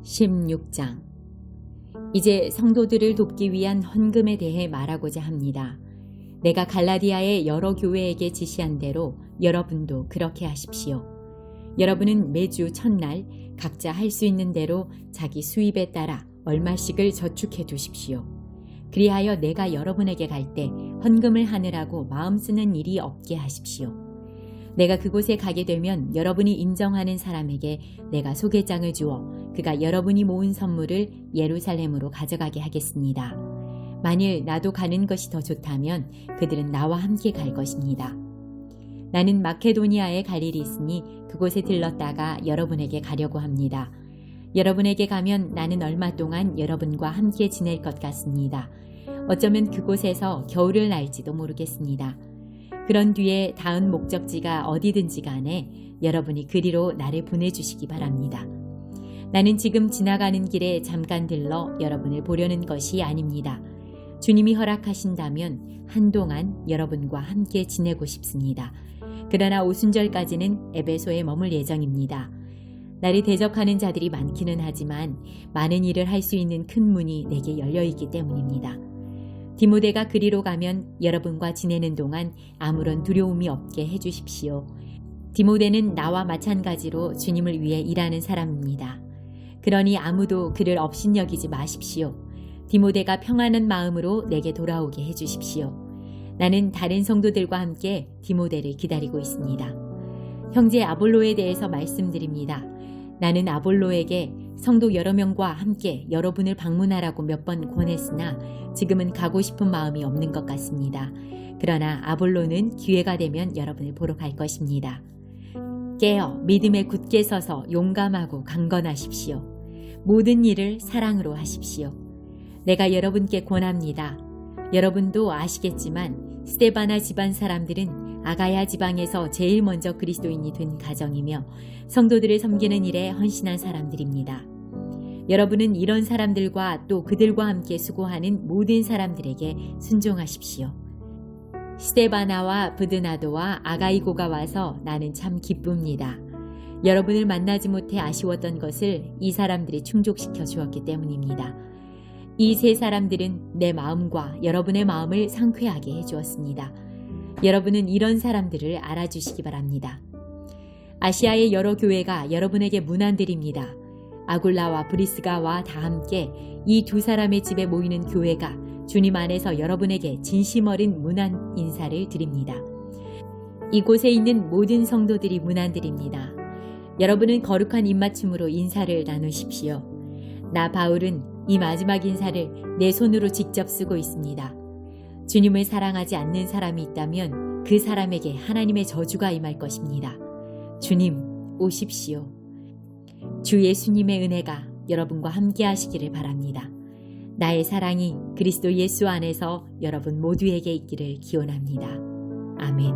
16장. 이제 성도들을 돕기 위한 헌금에 대해 말하고자 합니다. 내가 갈라디아의 여러 교회에게 지시한 대로 여러분도 그렇게 하십시오. 여러분은 매주 첫날 각자 할 수 있는 대로 자기 수입에 따라 얼마씩을 저축해 두십시오. 그리하여 내가 여러분에게 갈 때 헌금을 하느라고 마음 쓰는 일이 없게 하십시오. 내가 그곳에 가게 되면 여러분이 인정하는 사람에게 내가 소개장을 주어 그가 여러분이 모은 선물을 예루살렘으로 가져가게 하겠습니다. 만일 나도 가는 것이 더 좋다면 그들은 나와 함께 갈 것입니다. 나는 마케도니아에 갈 일이 있으니 그곳에 들렀다가 여러분에게 가려고 합니다. 여러분에게 가면 나는 얼마 동안 여러분과 함께 지낼 것 같습니다. 어쩌면 그곳에서 겨울을 날지도 모르겠습니다. 그런 뒤에 다음 목적지가 어디든지 간에 여러분이 그리로 나를 보내주시기 바랍니다. 나는 지금 지나가는 길에 잠깐 들러 여러분을 보려는 것이 아닙니다. 주님이 허락하신다면 한동안 여러분과 함께 지내고 싶습니다. 그러나 오순절까지는 에베소에 머물 예정입니다. 나를 대적하는 자들이 많기는 하지만 많은 일을 할 수 있는 큰 문이 내게 열려있기 때문입니다. 디모데가 그리로 가면 여러분과 지내는 동안 아무런 두려움이 없게 해주십시오. 디모데는 나와 마찬가지로 주님을 위해 일하는 사람입니다. 그러니 아무도 그를 업신여기지 마십시오. 디모데가 평안한 마음으로 내게 돌아오게 해주십시오. 나는 다른 성도들과 함께 디모데를 기다리고 있습니다. 형제 아볼로에 대해서 말씀드립니다. 나는 아볼로에게 성도 여러 명과 함께 여러분을 방문하라고 몇 번 권했으나 지금은 가고 싶은 마음이 없는 것 같습니다. 그러나 아볼로는 기회가 되면 여러분을 보러 갈 것입니다. 깨어 믿음에 굳게 서서 용감하고 강건하십시오. 모든 일을 사랑으로 하십시오. 내가 여러분께 권합니다. 여러분도 아시겠지만 스데바나 집안 사람들은 아가야 지방에서 제일 먼저 그리스도인이 된 가정이며 성도들을 섬기는 일에 헌신한 사람들입니다. 여러분은 이런 사람들과 또 그들과 함께 수고하는 모든 사람들에게 순종하십시오. 스데바나와 브드나도와 아가이고가 와서 나는 참 기쁩니다. 여러분을 만나지 못해 아쉬웠던 것을 이 사람들이 충족시켜 주었기 때문입니다. 이 세 사람들은 내 마음과 여러분의 마음을 상쾌하게 해주었습니다. 여러분은 이런 사람들을 알아주시기 바랍니다. 아시아의 여러 교회가 여러분에게 문안드립니다. 아굴라와 브리스가와 다 함께 이 두 사람의 집에 모이는 교회가 주님 안에서 여러분에게 진심 어린 문안 인사를 드립니다. 이곳에 있는 모든 성도들이 문안드립니다. 여러분은 거룩한 입맞춤으로 인사를 나누십시오. 나 바울은 이 마지막 인사를 내 손으로 직접 쓰고 있습니다. 주님을 사랑하지 않는 사람이 있다면 그 사람에게 하나님의 저주가 임할 것입니다. 주님, 오십시오. 주 예수님의 은혜가 여러분과 함께 하시기를 바랍니다. 나의 사랑이 그리스도 예수 안에서 여러분 모두에게 있기를 기원합니다. 아멘.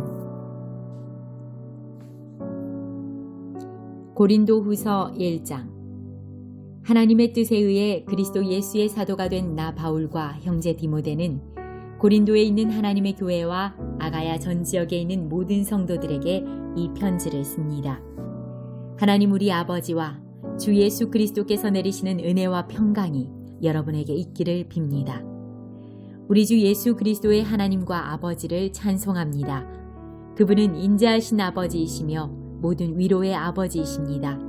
고린도후서 1장. 하나님의 뜻에 의해 그리스도 예수의 사도가 된 나 바울과 형제 디모데는 고린도에 있는 하나님의 교회와 아가야 전 지역에 있는 모든 성도들에게 이 편지를 씁니다. 하나님 우리 아버지와 주 예수 그리스도께서 내리시는 은혜와 평강이 여러분에게 있기를 빕니다. 우리 주 예수 그리스도의 하나님과 아버지를 찬송합니다. 그분은 인자하신 아버지이시며 모든 위로의 아버지이십니다.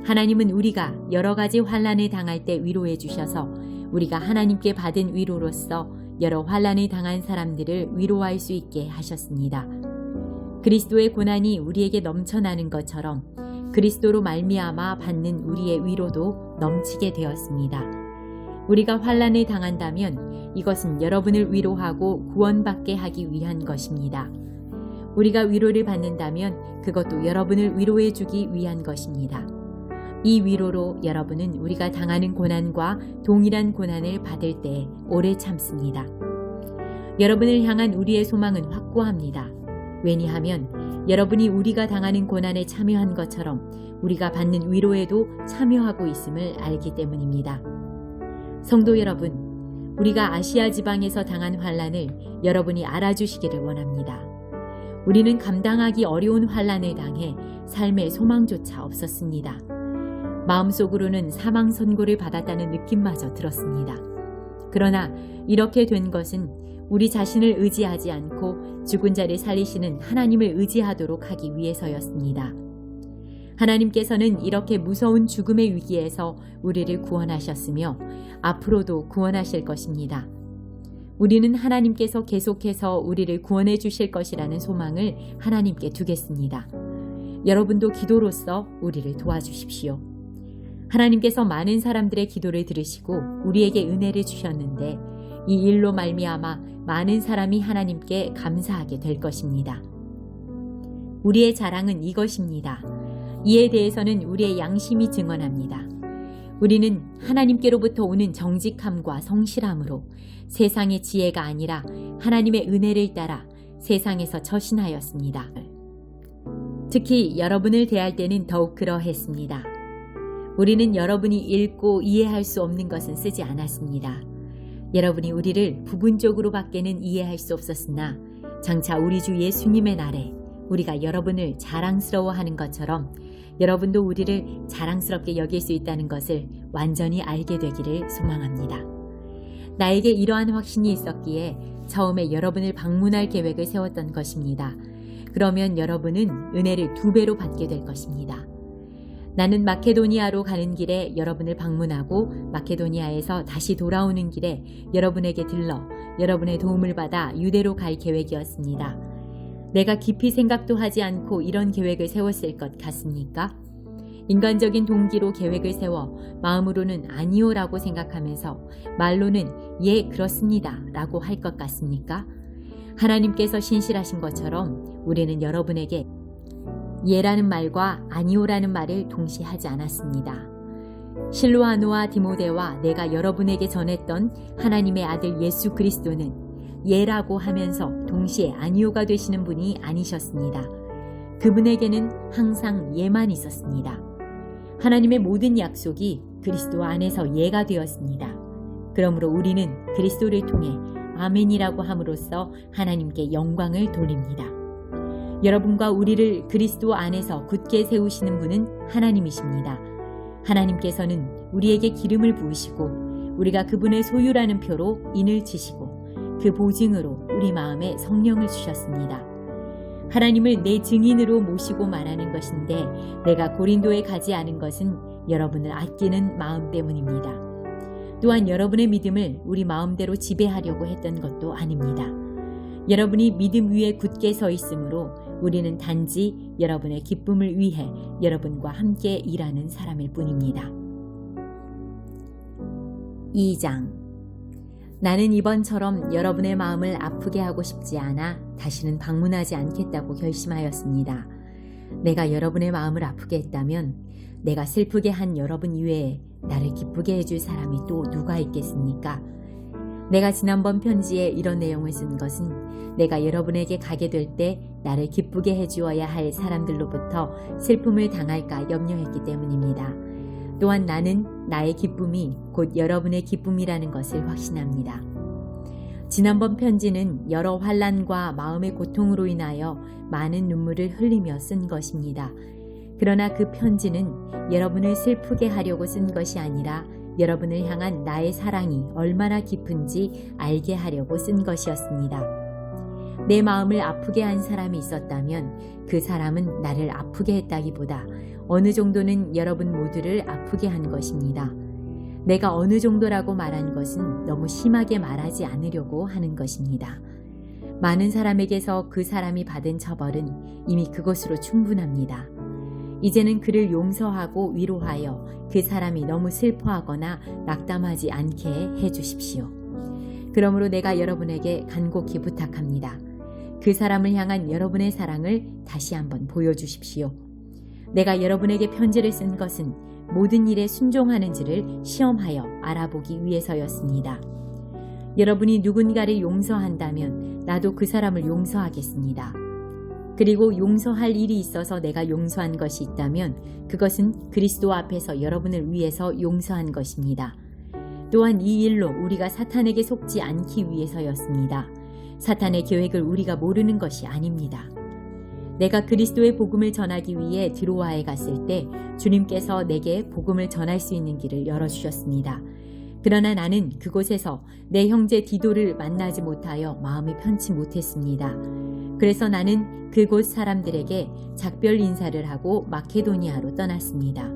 하나님은 우리가 여러 가지 환난을 당할 때 위로해 주셔서 우리가 하나님께 받은 위로로서 여러 환난을 당한 사람들을 위로할 수 있게 하셨습니다. 그리스도의 고난이 우리에게 넘쳐나는 것처럼 그리스도로 말미암아 받는 우리의 위로도 넘치게 되었습니다. 우리가 환난을 당한다면 이것은 여러분을 위로하고 구원받게 하기 위한 것입니다. 우리가 위로를 받는다면 그것도 여러분을 위로해 주기 위한 것입니다. 이 위로로 여러분은 우리가 당하는 고난과 동일한 고난을 받을 때 오래 참습니다. 여러분을 향한 우리의 소망은 확고합니다. 왜냐하면 여러분이 우리가 당하는 고난에 참여한 것처럼 우리가 받는 위로에도 참여하고 있음을 알기 때문입니다. 성도 여러분, 우리가 아시아 지방에서 당한 환난을 여러분이 알아주시기를 원합니다. 우리는 감당하기 어려운 환난을 당해 삶의 소망조차 없었습니다. 마음속으로는 사망 선고를 받았다는 느낌마저 들었습니다. 그러나 이렇게 된 것은 우리 자신을 의지하지 않고 죽은 자를 살리시는 하나님을 의지하도록 하기 위해서였습니다. 하나님께서는 이렇게 무서운 죽음의 위기에서 우리를 구원하셨으며 앞으로도 구원하실 것입니다. 우리는 하나님께서 계속해서 우리를 구원해 주실 것이라는 소망을 하나님께 두겠습니다. 여러분도 기도로서 우리를 도와주십시오. 하나님께서 많은 사람들의 기도를 들으시고 우리에게 은혜를 주셨는데 이 일로 말미암아 많은 사람이 하나님께 감사하게 될 것입니다. 우리의 자랑은 이것입니다. 이에 대해서는 우리의 양심이 증언합니다. 우리는 하나님께로부터 오는 정직함과 성실함으로 세상의 지혜가 아니라 하나님의 은혜를 따라 세상에서 처신하였습니다. 특히 여러분을 대할 때는 더욱 그러했습니다. 우리는 여러분이 읽고 이해할 수 없는 것은 쓰지 않았습니다. 여러분이 우리를 부분적으로 밖에는 이해할 수 없었으나 장차 우리 주 예수님의 날에 우리가 여러분을 자랑스러워하는 것처럼 여러분도 우리를 자랑스럽게 여길 수 있다는 것을 완전히 알게 되기를 소망합니다. 나에게 이러한 확신이 있었기에 처음에 여러분을 방문할 계획을 세웠던 것입니다. 그러면 여러분은 은혜를 2배로 받게 될 것입니다. 나는 마케도니아로 가는 길에 여러분을 방문하고 마케도니아에서 다시 돌아오는 길에 여러분에게 들러 여러분의 도움을 받아 유대로 갈 계획이었습니다. 내가 깊이 생각도 하지 않고 이런 계획을 세웠을 것 같습니까? 인간적인 동기로 계획을 세워 마음으로는 아니요라고 생각하면서 말로는 예 그렇습니다 라고 할 것 같습니까? 하나님께서 신실하신 것처럼 우리는 여러분에게 예라는 말과 아니오라는 말을 동시에 하지 않았습니다. 실로아노와 디모데와 내가 여러분에게 전했던 하나님의 아들 예수 그리스도는 예라고 하면서 동시에 아니오가 되시는 분이 아니셨습니다. 그분에게는 항상 예만 있었습니다. 하나님의 모든 약속이 그리스도 안에서 예가 되었습니다. 그러므로 우리는 그리스도를 통해 아멘이라고 함으로써 하나님께 영광을 돌립니다. 여러분과 우리를 그리스도 안에서 굳게 세우시는 분은 하나님이십니다. 하나님께서는 우리에게 기름을 부으시고 우리가 그분의 소유라는 표로 인을 치시고 그 보증으로 우리 마음에 성령을 주셨습니다. 하나님을 내 증인으로 모시고 말하는 것인데 내가 고린도에 가지 않은 것은 여러분을 아끼는 마음 때문입니다. 또한 여러분의 믿음을 우리 마음대로 지배하려고 했던 것도 아닙니다. 여러분이 믿음 위에 굳게 서 있으므로 우리는 단지 여러분의 기쁨을 위해 여러분과 함께 일하는 사람일 뿐입니다. 2장. 나는 이번처럼 여러분의 마음을 아프게 하고 싶지 않아 다시는 방문하지 않겠다고 결심하였습니다. 내가 여러분의 마음을 아프게 했다면 내가 슬프게 한 여러분 이외에 나를 기쁘게 해줄 사람이 또 누가 있겠습니까? 내가 지난번 편지에 이런 내용을 쓴 것은 내가 여러분에게 가게 될 때 나를 기쁘게 해주어야 할 사람들로부터 슬픔을 당할까 염려했기 때문입니다. 또한 나는 나의 기쁨이 곧 여러분의 기쁨이라는 것을 확신합니다. 지난번 편지는 여러 환난과 마음의 고통으로 인하여 많은 눈물을 흘리며 쓴 것입니다. 그러나 그 편지는 여러분을 슬프게 하려고 쓴 것이 아니라 여러분을 향한 나의 사랑이 얼마나 깊은지 알게 하려고 쓴 것이었습니다. 내 마음을 아프게 한 사람이 있었다면 그 사람은 나를 아프게 했다기보다 어느 정도는 여러분 모두를 아프게 한 것입니다. 내가 어느 정도라고 말한 것은 너무 심하게 말하지 않으려고 하는 것입니다. 많은 사람에게서 그 사람이 받은 처벌은 이미 그것으로 충분합니다. 이제는 그를 용서하고 위로하여 그 사람이 너무 슬퍼하거나 낙담하지 않게 해주십시오. 그러므로 내가 여러분에게 간곡히 부탁합니다. 그 사람을 향한 여러분의 사랑을 다시 한번 보여주십시오. 내가 여러분에게 편지를 쓴 것은 모든 일에 순종하는지를 시험하여 알아보기 위해서였습니다. 여러분이 누군가를 용서한다면 나도 그 사람을 용서하겠습니다. 그리고 용서할 일이 있어서 내가 용서한 것이 있다면 그것은 그리스도 앞에서 여러분을 위해서 용서한 것입니다. 또한 이 일로 우리가 사탄에게 속지 않기 위해서였습니다. 사탄의 계획을 우리가 모르는 것이 아닙니다. 내가 그리스도의 복음을 전하기 위해 드로아에 갔을 때 주님께서 내게 복음을 전할 수 있는 길을 열어주셨습니다. 그러나 나는 그곳에서 내 형제 디도를 만나지 못하여 마음이 편치 못했습니다. 그래서 나는 그곳 사람들에게 작별 인사를 하고 마케도니아로 떠났습니다.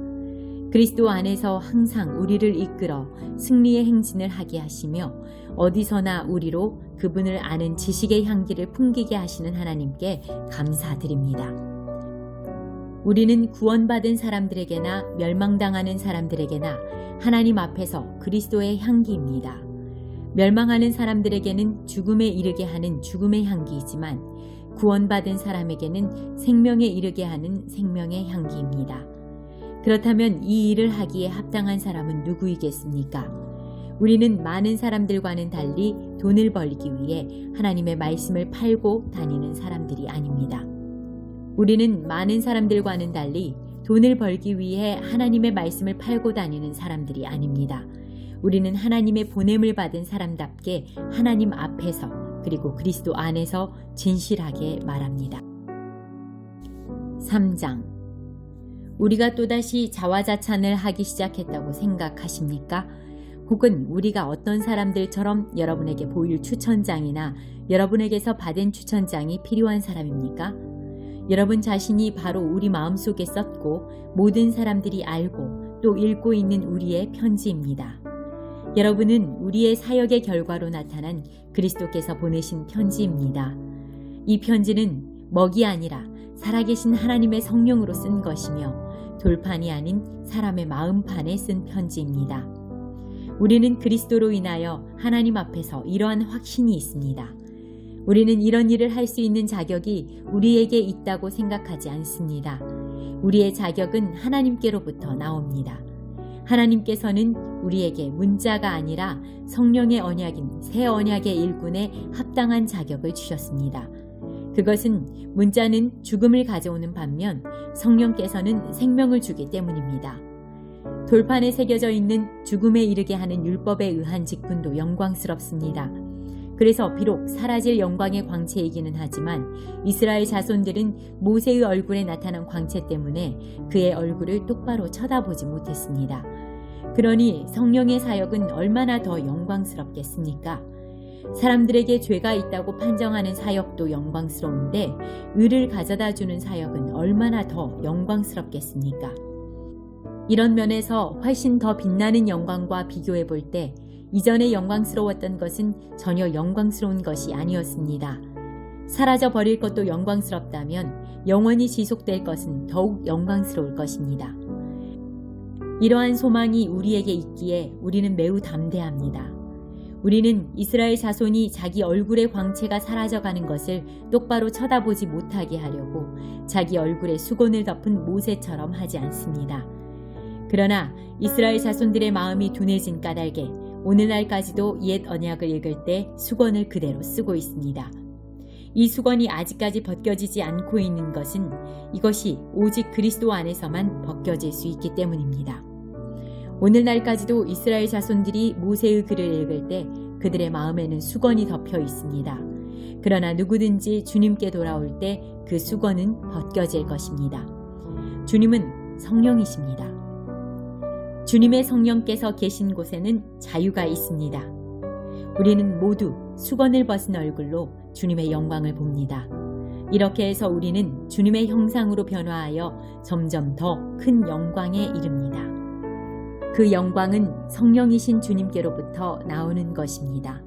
그리스도 안에서 항상 우리를 이끌어 승리의 행진을 하게 하시며 어디서나 우리로 그분을 아는 지식의 향기를 풍기게 하시는 하나님께 감사드립니다. 우리는 구원받은 사람들에게나 멸망당하는 사람들에게나 하나님 앞에서 그리스도의 향기입니다. 멸망하는 사람들에게는 죽음에 이르게 하는 죽음의 향기이지만 구원받은 사람에게는 생명에 이르게 하는 생명의 향기입니다. 그렇다면 이 일을 하기에 합당한 사람은 누구이겠습니까? 우리는 많은 사람들과는 달리 돈을 벌기 위해 하나님의 말씀을 팔고 다니는 사람들이 아닙니다. 우리는 많은 사람들과는 달리 돈을 벌기 위해 하나님의 말씀을 팔고 다니는 사람들이 아닙니다. 우리는 하나님의 보냄을 받은 사람답게 하나님 앞에서 그리고 그리스도 안에서 진실하게 말합니다. 3장. 우리가 또다시 자화자찬을 하기 시작했다고 생각하십니까? 혹은 우리가 어떤 사람들처럼 여러분에게 보일 추천장이나 여러분에게서 받은 추천장이 필요한 사람입니까? 여러분 자신이 바로 우리 마음속에 썼고 모든 사람들이 알고 또 읽고 있는 우리의 편지입니다. 여러분은 우리의 사역의 결과로 나타난 그리스도께서 보내신 편지입니다. 이 편지는 먹이 아니라 살아계신 하나님의 성령으로 쓴 것이며 돌판이 아닌 사람의 마음판에 쓴 편지입니다. 우리는 그리스도로 인하여 하나님 앞에서 이러한 확신이 있습니다. 우리는 이런 일을 할 수 있는 자격이 우리에게 있다고 생각하지 않습니다. 우리의 자격은 하나님께로부터 나옵니다. 하나님께서는 우리에게 문자가 아니라 성령의 언약인 새 언약의 일꾼에 합당한 자격을 주셨습니다. 그것은 문자는 죽음을 가져오는 반면 성령께서는 생명을 주기 때문입니다. 돌판에 새겨져 있는 죽음에 이르게 하는 율법에 의한 직분도 영광스럽습니다. 그래서 비록 사라질 영광의 광채이기는 하지만 이스라엘 자손들은 모세의 얼굴에 나타난 광채 때문에 그의 얼굴을 똑바로 쳐다보지 못했습니다. 그러니 성령의 사역은 얼마나 더 영광스럽겠습니까? 사람들에게 죄가 있다고 판정하는 사역도 영광스러운데 의를 가져다주는 사역은 얼마나 더 영광스럽겠습니까? 이런 면에서 훨씬 더 빛나는 영광과 비교해 볼 때 이전에 영광스러웠던 것은 전혀 영광스러운 것이 아니었습니다. 사라져 버릴 것도 영광스럽다면 영원히 지속될 것은 더욱 영광스러울 것입니다. 이러한 소망이 우리에게 있기에 우리는 매우 담대합니다. 우리는 이스라엘 자손이 자기 얼굴의 광채가 사라져가는 것을 똑바로 쳐다보지 못하게 하려고 자기 얼굴에 수건을 덮은 모세처럼 하지 않습니다. 그러나 이스라엘 자손들의 마음이 둔해진 까닭에 오늘날까지도 옛 언약을 읽을 때 수건을 그대로 쓰고 있습니다. 이 수건이 아직까지 벗겨지지 않고 있는 것은 이것이 오직 그리스도 안에서만 벗겨질 수 있기 때문입니다. 오늘날까지도 이스라엘 자손들이 모세의 글을 읽을 때 그들의 마음에는 수건이 덮여 있습니다. 그러나 누구든지 주님께 돌아올 때 그 수건은 벗겨질 것입니다. 주님은 성령이십니다. 주님의 성령께서 계신 곳에는 자유가 있습니다. 우리는 모두 수건을 벗은 얼굴로 주님의 영광을 봅니다. 이렇게 해서 우리는 주님의 형상으로 변화하여 점점 더 큰 영광에 이릅니다. 그 영광은 성령이신 주님께로부터 나오는 것입니다.